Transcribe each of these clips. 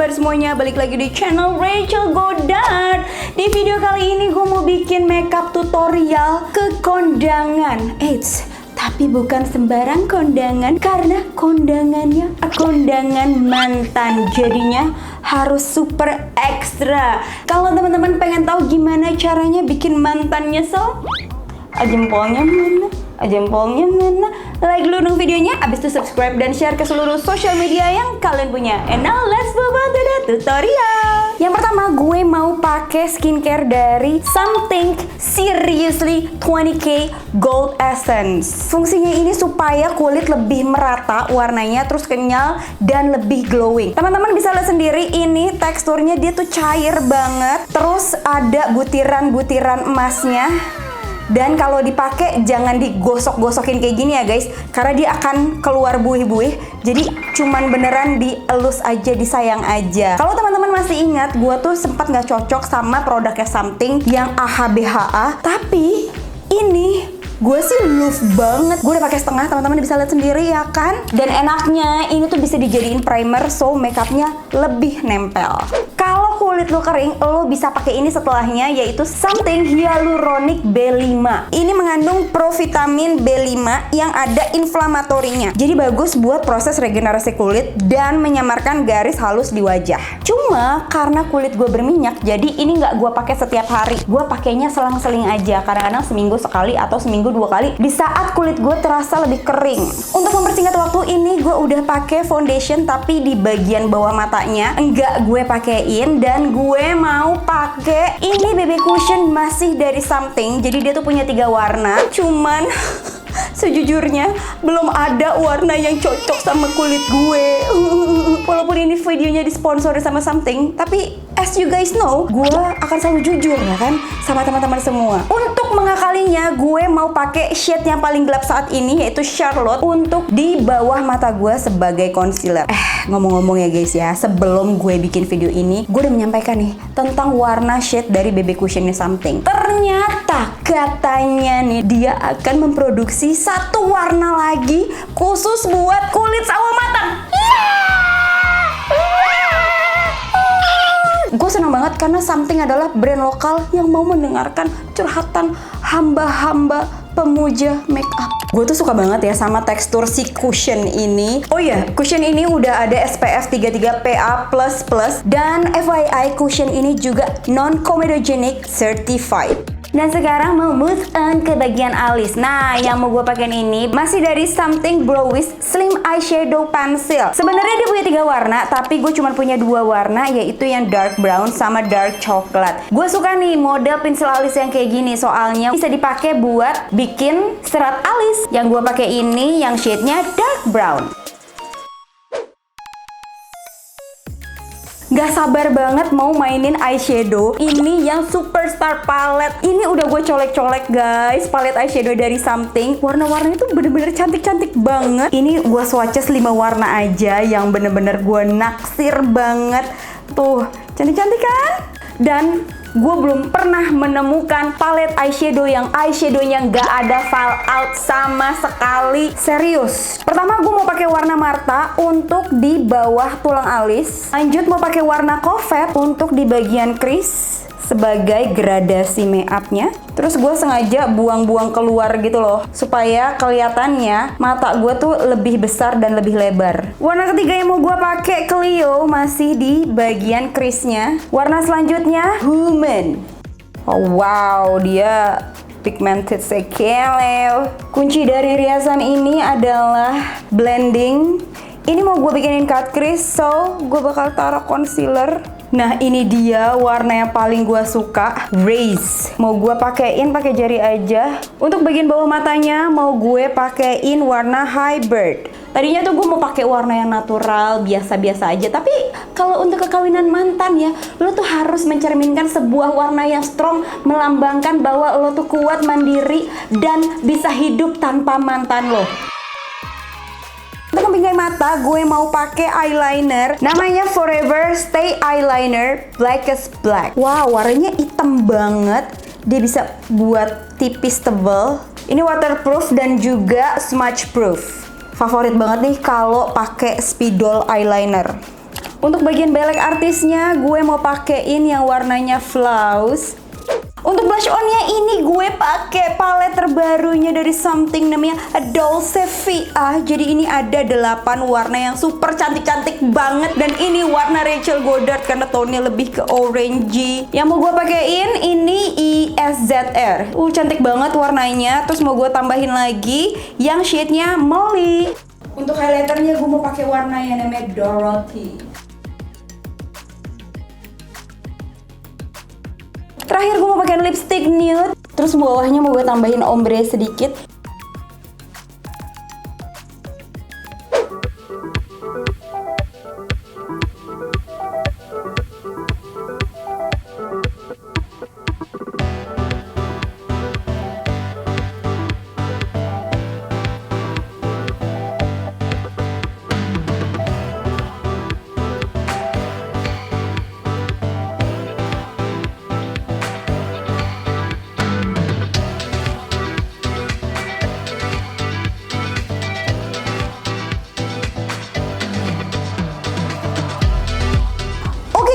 kabar semuanya? Balik lagi di channel Rachel Godard. Di video kali ini gue mau bikin makeup tutorial ke kondangan. Tapi bukan sembarang kondangan, karena kondangannya kondangan mantan. Jadinya harus super ekstra. Kalau teman-teman pengen tahu gimana caranya bikin mantan nyesel, jempolnya mana? Jempolnya mana? Like dulu dong videonya, abis itu subscribe dan share ke seluruh sosial media yang kalian punya. And now let's move on to the tutorial. Yang pertama, gue mau pakai skincare dari Something Seriously 20K Gold Essence. Fungsinya ini supaya kulit lebih merata warnanya, terus kenyal dan lebih glowing. Teman-teman bisa lihat sendiri, ini teksturnya dia tuh cair banget. Terus ada butiran-butiran emasnya. Dan kalau dipakai jangan digosok-gosokin kayak gini ya guys, karena dia akan keluar buih-buih. Jadi cuman beneran dielus aja, disayang aja. Kalau teman-teman masih ingat, gue tuh sempat nggak cocok sama produknya Something yang AHBHA, tapi ini gue sih love banget. Gue udah pakai setengah, teman-teman bisa lihat sendiri ya kan. Dan enaknya ini tuh bisa dijadiin primer, so makeupnya lebih nempel. Kalau kulit lo kering, lo bisa pakai ini setelahnya, yaitu Something Hyaluronic B5. Ini mengandung provitamin B5 yang ada inflamatorinya. Jadi bagus buat proses regenerasi kulit dan menyamarkan garis halus di wajah. Cuma karena kulit gue berminyak, jadi ini nggak gue pakai setiap hari. Gue pakainya selang-seling aja, kadang-kadang seminggu sekali atau seminggu 2 kali di saat kulit gue terasa lebih kering. Untuk mempersingkat waktu ini, gue udah pakai foundation tapi di bagian bawah matanya enggak gue pakein, dan gue mau pakai ini BB cushion masih dari Something. Jadi dia tuh punya 3 warna, cuman sejujurnya belum ada warna yang cocok sama kulit gue. Walaupun ini videonya disponsori sama Something, tapi as you guys know, gue akan selalu jujur ya kan sama teman-teman semua. Untuk mengakalinya, gue mau pakai shade yang paling gelap saat ini, yaitu Charlotte, untuk di bawah mata gue sebagai concealer. Ngomong-ngomong ya guys ya, sebelum gue bikin video ini, gue udah menyampaikan nih tentang warna shade dari BB cushionnya Something. Ternyata katanya nih dia akan memproduksi satu warna lagi khusus buat kulit sawo matang. Gue senang banget karena Something adalah brand lokal yang mau mendengarkan curhatan hamba-hamba pemuja makeup. Gue tuh suka banget ya sama tekstur si cushion ini. Oh iya, cushion ini udah ada SPF 33 PA++, dan FYI cushion ini juga non-comedogenic certified. Dan sekarang mau move on ke bagian alis. Nah, yang mau gue pakein ini masih dari Something Brow Wiz Slim Eyeshadow Pencil. Sebenarnya dia punya 3 warna, tapi gue cuma punya 2 warna, yaitu yang dark brown sama dark chocolate. Gue suka nih model pensil alis yang kayak gini, soalnya bisa dipakai buat bikin serat alis. Yang gue pakai ini yang shade-nya dark brown. Gak sabar banget mau mainin eyeshadow. Ini yang Superstar Palette. Ini udah gue colek-colek guys, palette eyeshadow dari Something. Warna-warnanya tuh bener-bener cantik-cantik banget. Ini gue swatches 5 warna aja yang bener-bener gue naksir banget. Tuh, cantik-cantik kan? Dan gue belum pernah menemukan palette eyeshadow yang eyeshadownya nggak ada fallout sama sekali. Serius. Pertama gue mau pakai warna Marta untuk di bawah tulang alis. Lanjut mau pakai warna Covet untuk di bagian crease sebagai gradasi makeupnya. Terus gue sengaja buang-buang keluar gitu loh, supaya kelihatannya mata gue tuh lebih besar dan lebih lebar. Warna ketiga yang mau gue pakai Clio, masih di bagian crease-nya. Warna selanjutnya Human. Oh wow, dia pigmented sekali. Kunci dari riasan ini adalah blending. Ini mau gue bikinin cut crease, so gue bakal taruh concealer. Nah ini dia warna yang paling gue suka, Raise. Mau gue pakein pakai jari aja. Untuk bagian bawah matanya mau gue pakein warna Hybrid. Tadinya tuh gue mau pakai warna yang natural, biasa-biasa aja. Tapi kalau untuk kekawinan mantan ya, lo tuh harus mencerminkan sebuah warna yang strong, melambangkan bahwa lo tuh kuat, mandiri, dan bisa hidup tanpa mantan lo. Untuk pembingkai mata, gue mau pakai eyeliner. Namanya Forever Stay Eyeliner Blackest Black. Wow, warnanya hitam banget. Dia bisa buat tipis tebal. Ini waterproof dan juga smudge proof. Favorit banget nih kalau pakai spidol eyeliner. Untuk bagian belek artisnya gue mau pakein yang warnanya flaus. Untuk blush onnya ini gue pakai palet terbarunya dari Something namanya Dolce Via. Jadi ini ada 8 warna yang super cantik-cantik banget, dan ini warna Rachel Goddard karena tone-nya lebih ke orangey. Yang mau gue pakein ini ISZR. Cantik banget warnanya. Terus mau gue tambahin lagi yang shade-nya Molly. Untuk highlighternya gue mau pakai warna yang namanya Dorothy. Terakhir gue mau pakai lipstick nude. Terus bawahnya mau gue tambahin ombre sedikit.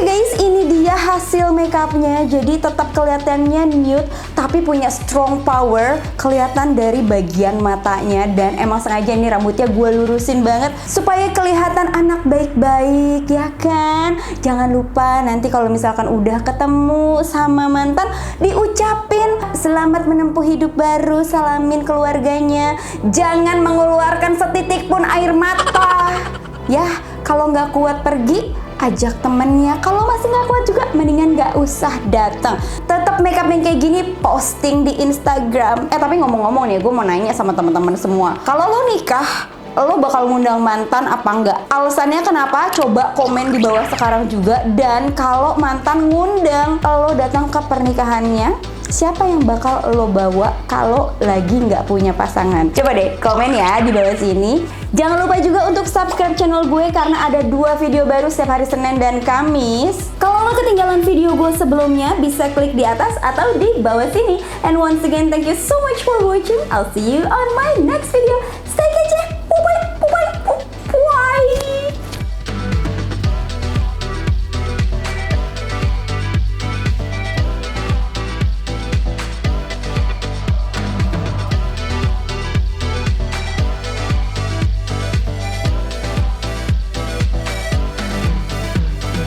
Guys, ini dia hasil makeupnya. Jadi tetap kelihatannya nude tapi punya strong power, kelihatan dari bagian matanya. Dan emang sengaja nih rambutnya gue lurusin banget supaya kelihatan anak baik-baik, ya kan? Jangan lupa nanti kalau misalkan udah ketemu sama mantan, diucapin selamat menempuh hidup baru, salamin keluarganya. Jangan mengeluarkan setitik pun air mata. Ya, kalau nggak kuat pergi, ajak temennya. Kalau masih nggak kuat juga, mendingan nggak usah datang. Tetap makeup yang kayak gini posting di Instagram. Tapi ngomong-ngomong nih, gue mau nanya sama teman-teman semua. Kalau lo nikah, lo bakal ngundang mantan apa enggak? Alasannya kenapa? Coba komen di bawah sekarang juga. Dan kalau mantan ngundang lo datang ke pernikahannya, siapa yang bakal lo bawa kalau lagi nggak punya pasangan? Coba deh komen ya di bawah sini. Jangan lupa juga untuk subscribe channel gue karena ada 2 video baru setiap hari Senin dan Kamis. Kalau lo ketinggalan video gue sebelumnya, bisa klik di atas atau di bawah sini. And once again, thank you so much for watching. I'll see you on my next video.